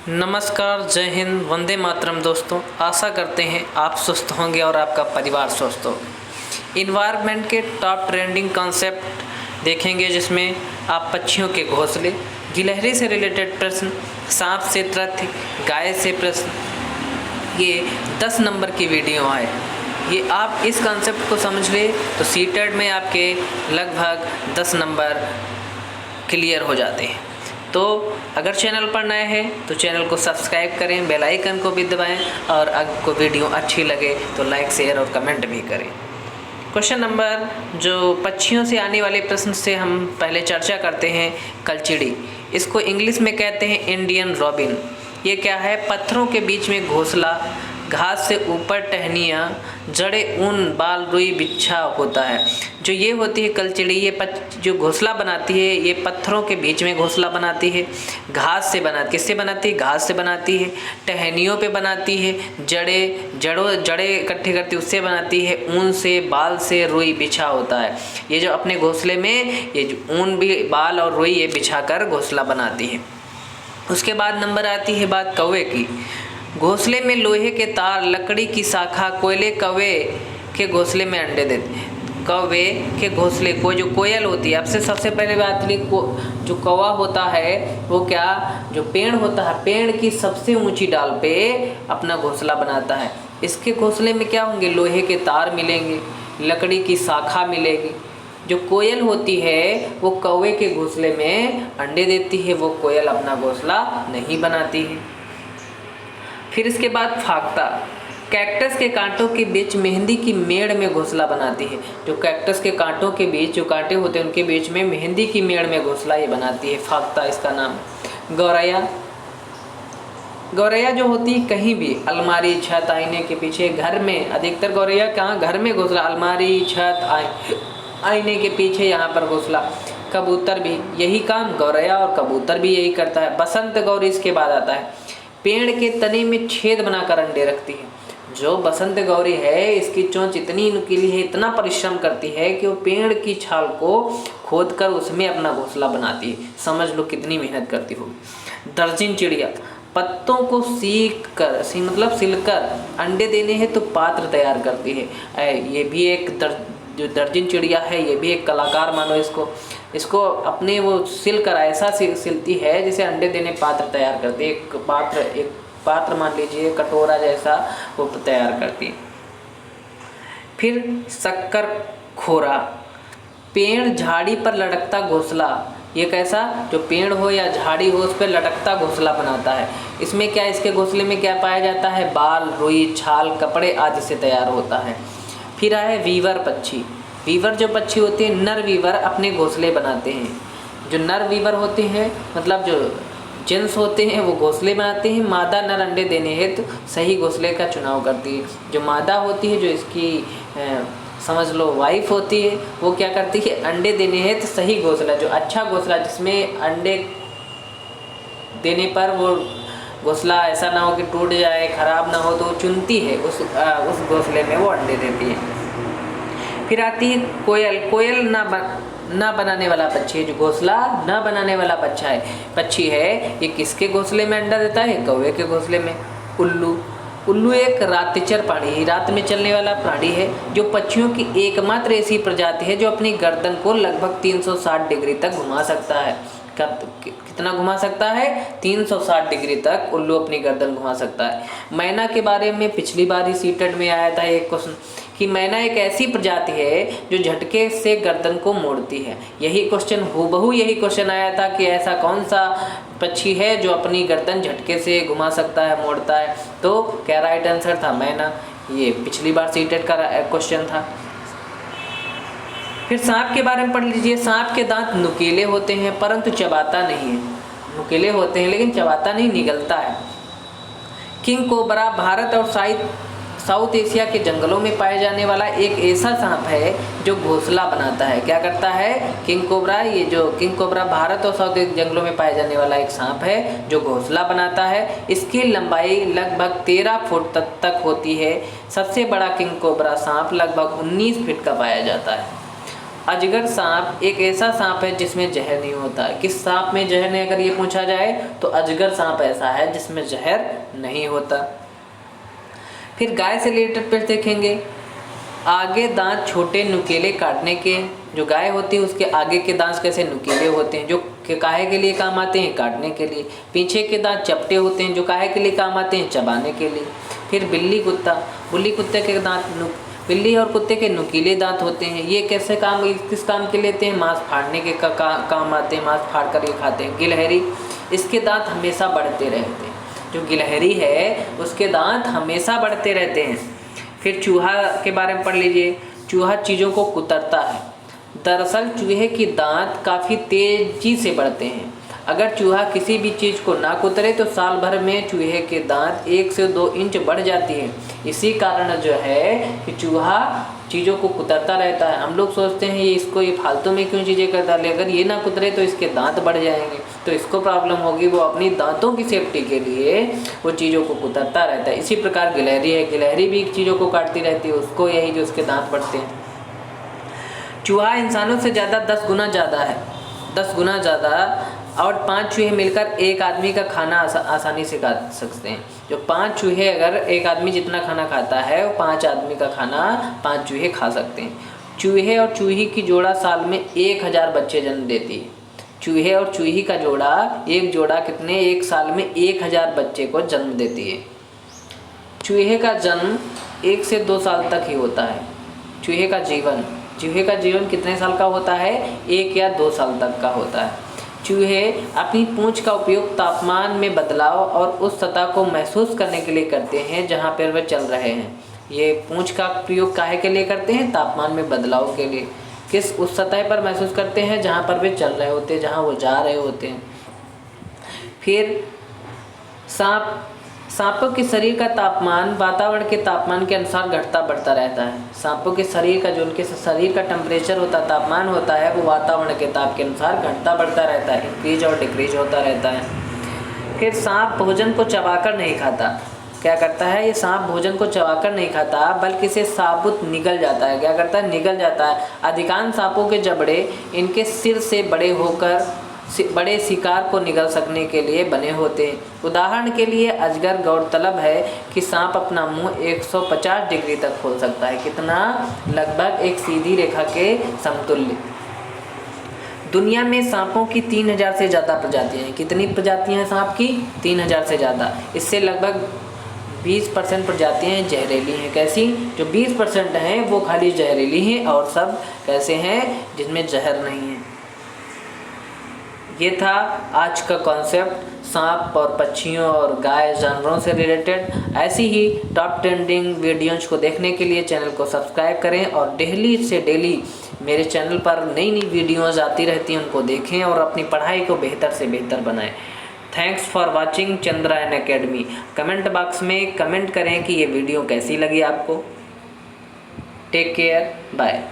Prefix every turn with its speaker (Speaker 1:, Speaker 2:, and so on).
Speaker 1: नमस्कार, जय हिंद, वंदे मातरम। दोस्तों, आशा करते हैं आप स्वस्थ होंगे और आपका परिवार स्वस्थ हो। इन्वायरमेंट के टॉप ट्रेंडिंग कॉन्सेप्ट देखेंगे, जिसमें आप पक्षियों के घोंसले, गिलहरी से रिलेटेड प्रश्न, सांप से तथ्य, गाय से प्रश्न। ये 10 नंबर की वीडियो है। ये आप इस कॉन्सेप्ट को समझ ले तो सीटेट में आपके लगभग 10 नंबर क्लियर हो जाते हैं। तो अगर चैनल पर नए हैं तो चैनल को सब्सक्राइब करें, बेल आइकन को भी दबाएं और आपको वीडियो अच्छी लगे तो लाइक, शेयर और कमेंट भी करें। क्वेश्चन नंबर जो पक्षियों से आने वाले प्रश्न से हम पहले चर्चा करते हैं, कलचिड़ी। इसको इंग्लिश में कहते हैं इंडियन रॉबिन। ये क्या है? पत्थरों के बीच में घोंसला, घास से ऊपर टहनियाँ, जड़े, ऊन, बाल, रुई, बिच्छा होता है। जो ये होती है कलचिड़ी, ये जो घोंसला बनाती है, ये पत्थरों के बीच में घोंसला बनाती है। घास से बनाती, किससे बनाती है? घास से बनाती है। टहनियों पे बनाती है। जड़े इकट्ठे करती है, उससे बनाती है। ऊन से, बाल से, रुई, बिछा होता है। ये जो अपने घोंसले में ये जो ऊन भी, बाल और रुई ये बिछा कर घोंसला बनाती है। उसके बाद नंबर आती है बात कौवे की। घोंसले में लोहे के तार, लकड़ी की शाखा, कोयले कौवे के घोंसले में अंडे देते हैं। कौवे के घोंसले को जो कोयल होती है, आपसे सबसे पहले बात ली, जो कौवा होता है वो क्या, जो पेड़ होता है, पेड़ की सबसे ऊंची डाल पे अपना घोंसला बनाता है। इसके घोंसले में क्या होंगे? लोहे के तार मिलेंगे, लकड़ी की शाखा मिलेगी। जो कोयल होती है वो कौवे के घोंसले में अंडे देती है, वो कोयल अपना घोंसला नहीं बनाती है। फिर इसके बाद फाख्ता, कैक्टस के कांटों के बीच मेहंदी की मेड़ में घोंसला बनाती है। जो कैक्टस के कांटों के बीच जो कांटे होते हैं उनके बीच में मेहंदी की मेड़ में घोंसला ये बनाती है, फाख्ता इसका नाम। गौरैया जो होती है कहीं भी, अलमारी, छत, आईने के पीछे, घर में, अधिकतर गौरैया कहाँ? घर में घोंसला, अलमारी, छत, आईने के पीछे, यहाँ पर घोंसला। कबूतर भी यही काम, गौरैया और कबूतर भी यही करता है। बसंत गौरी इसके बाद आता है। पेड़ के तने में छेद बनाकर अंडे रखती है। जो बसंत गौरी है इसकी चोंच इतनी नुकीली है, इतना परिश्रम करती है कि वो पेड़ की छाल को खोदकर उसमें अपना घोंसला बनाती है। समझ लो कितनी मेहनत करती होगी। दर्जन चिड़िया पत्तों को सिलकर अंडे देने हैं तो पात्र तैयार करती है। ये भी एक जो दर्जन चिड़िया है ये भी एक कलाकार मानो इसको अपने वो सिलकर ऐसा सिलती है जैसे अंडे देने पात्र तैयार करती है। एक पात्र मान लीजिए, कटोरा जैसा वो तैयार करती है। फिर शक्कर खोरा, पेड़ झाड़ी पर लटकता घोंसला। ये कैसा? जो पेड़ हो या झाड़ी हो उस पर लटकता घोंसला बनाता है। इसमें क्या, इसके घोंसले में क्या पाया जाता है? बाल, रुई, छाल, कपड़े आदि से तैयार होता है। फिर आए वीवर पक्षी। वीवर जो पक्षी होते हैं, नर वीवर अपने घोंसले बनाते हैं। जो नर वीवर होते हैं, मतलब जो जेंट्स होते हैं, वो घोंसले बनाते हैं। मादा नर अंडे देने हेतु सही घोंसले का चुनाव करती है। जो मादा होती है, जो इसकी समझ लो वाइफ होती है, वो क्या करती है? अंडे देने हेतु सही घोंसला, जो अच्छा घोंसला जिसमें अंडे देने पर वो घोंसला ऐसा ना हो कि टूट जाए, खराब ना हो, तो चुनती है उस घोंसले में वो अंडे देती है। फिर आती है कोयल। कोयल ना बनाने वाला पक्षी है, जो घोंसला ना बनाने वाला पक्षी है। ये किसके घोंसले में अंडा देता है? कौवे के घोंसले में। उल्लू एक रातचर प्राणी, रात में चलने वाला प्राणी है, जो पक्षियों की एकमात्र ऐसी प्रजाति है जो अपनी गर्दन को लगभग 360 डिग्री तक घुमा सकता है। कितना घुमा सकता है? 360 डिग्री तक उल्लू अपनी गर्दन घुमा सकता है। मैना के बारे में पिछली बार ही सीटेट में आया था एक क्वेश्चन कि मैना एक ऐसी प्रजाति है जो झटके से गर्दन को मोड़ती है। यही क्वेश्चन हूबहू यही क्वेश्चन आया था कि ऐसा कौन सा पक्षी है जो अपनी गर्दन झटके से घुमा सकता है, मोड़ता है। तो क्या राइट आंसर था? मैना। ये पिछली बार सीटेट का क्वेश्चन था। फिर सांप के बारे में पढ़ लीजिए। सांप के दांत नुकीले होते हैं परंतु चबाता नहीं है। नुकीले होते हैं लेकिन चबाता नहीं, निगलता है। किंग कोबरा भारत और साउथ एशिया के जंगलों में पाए जाने वाला एक ऐसा सांप है जो घोंसला बनाता है। क्या करता है? King cobra. ये जो किंग कोबरा भारत और साउथ एशिया जंगलों में पाए जाने वाला एक सांप है जो घोंसला बनाता है। इसकी लंबाई लगभग 13 फुट तक होती है। सबसे बड़ा किंग कोबरा सांप लगभग 19 फीट का पाया जाता है। अजगर सांप एक ऐसा सांप है जिसमें जहर नहीं होता। किस सांप में जहर नहीं, अगर ये पूछा जाए तो अजगर सांप ऐसा है जिसमें जहर नहीं होता। फिर गाय से रिलेटेड फिर देखेंगे, आगे दांत छोटे नुकीले काटने के, जो गाय होती है उसके आगे के दांत कैसे नुकीले होते हैं, जो काहे के लिए काम आते हैं, काटने के लिए। पीछे के दांत चपटे होते हैं, जो काहे के लिए काम आते हैं, चबाने के लिए। फिर बिल्ली कुत्ते के दांत, बिल्ली और कुत्ते के नुकीले दांत होते हैं। ये कैसे काम, किस काम के लेते हैं, मांस फाड़ने के काम आते हैं, मांस फाड़ कर ये खाते हैं। गिलहरी, इसके दांत हमेशा बढ़ते रहते हैं, जो गिलहरी है उसके दांत हमेशा बढ़ते रहते हैं। फिर चूहा के बारे में पढ़ लीजिए, चूहा चीज़ों को कुतरता है। दरअसल चूहे की दांत काफ़ी तेज़ी से बढ़ते हैं। अगर चूहा किसी भी चीज़ को ना कुतरे तो साल भर में चूहे के दांत 1 से 2 इंच बढ़ जाती है। इसी कारण जो है कि चूहा चीज़ों को कुतरता रहता है। हम लोग सोचते हैं ये फालतू में क्यों चीज़ें करता है, अगर ये ना कुतरे तो इसके दांत बढ़ जाएंगे, तो इसको प्रॉब्लम होगी। वो अपनी दांतों की सेफ्टी के लिए वो चीज़ों को कुतरता रहता है। इसी प्रकार गिलहरी है, गिलहरी भी चीज़ों को काटती रहती है, उसको यही जो उसके दांत बढ़ते हैं। चूहा इंसानों से ज़्यादा 10 गुना ज़्यादा है, 10 गुना ज़्यादा। और 5 चूहे मिलकर एक आदमी का खाना आसानी से खा सकते हैं। जो 5 चूहे, अगर एक आदमी जितना खाना खाता है वो 5 आदमी का खाना 5 चूहे खा सकते हैं। चूहे और चूही की जोड़ा साल में 1000 बच्चे जन्म देती है। चूहे और चूही का जोड़ा, एक जोड़ा कितने, एक साल में 1000 बच्चे को जन्म देती है। चूहे का जन्म 1 से 2 साल तक ही होता है। चूहे का जीवन कितने साल का होता है, 1 या 2 साल तक का होता है। चूहे अपनी पूंछ का उपयोग तापमान में बदलाव और उस सतह को महसूस करने के लिए करते हैं जहां पर वे चल रहे हैं। ये पूंछ का प्रयोग काहे के लिए करते हैं, तापमान में बदलाव के लिए। किस, उस सतह पर महसूस करते हैं जहां पर वे चल रहे होते हैं, जहां वो जा रहे होते हैं। फिर सांपों के शरीर का तापमान वातावरण के तापमान के अनुसार घटता बढ़ता रहता है। सांपों के शरीर का, जो उनके शरीर का टेम्परेचर होता है, तापमान होता है, वो वातावरण के ताप के अनुसार घटता बढ़ता रहता है, इंक्रीज और डिक्रीज होता रहता है। फिर सांप भोजन को चबाकर नहीं खाता। क्या करता है ये सांप, भोजन को चबाकर नहीं खाता बल्कि इसे साबुत निगल जाता है। क्या करता है, निगल जाता है। अधिकांश सांपों के जबड़े इनके सिर से बड़े होकर बड़े शिकार को निगल सकने के लिए बने होते हैं। उदाहरण के लिए अजगर, गौरतलब है कि सांप अपना मुंह 150 डिग्री तक खोल सकता है। कितना, लगभग एक सीधी रेखा के समतुल्य। दुनिया में सांपों की 3000 से ज़्यादा प्रजातियां हैं। कितनी प्रजातियां हैं सांप की, 3000 से ज़्यादा। इससे लगभग 20% प्रजातियां जहरीली हैं। कैसी, जो 20% हैं वो खाली जहरीली हैं और सब कैसे हैं, जिनमें जहर नहीं है। ये था आज का कॉन्सेप्ट सांप और पक्षियों और गाय जानवरों से रिलेटेड। ऐसी ही टॉप ट्रेंडिंग वीडियोज़ को देखने के लिए चैनल को सब्सक्राइब करें और डेली मेरे चैनल पर नई वीडियोज़ आती रहती हैं, उनको देखें और अपनी पढ़ाई को बेहतर से बेहतर बनाएं। Thanks for watching Chandrayaan academy. Comment box में कमेंट करें कि ये वीडियो कैसी लगी आपको। Take care, bye.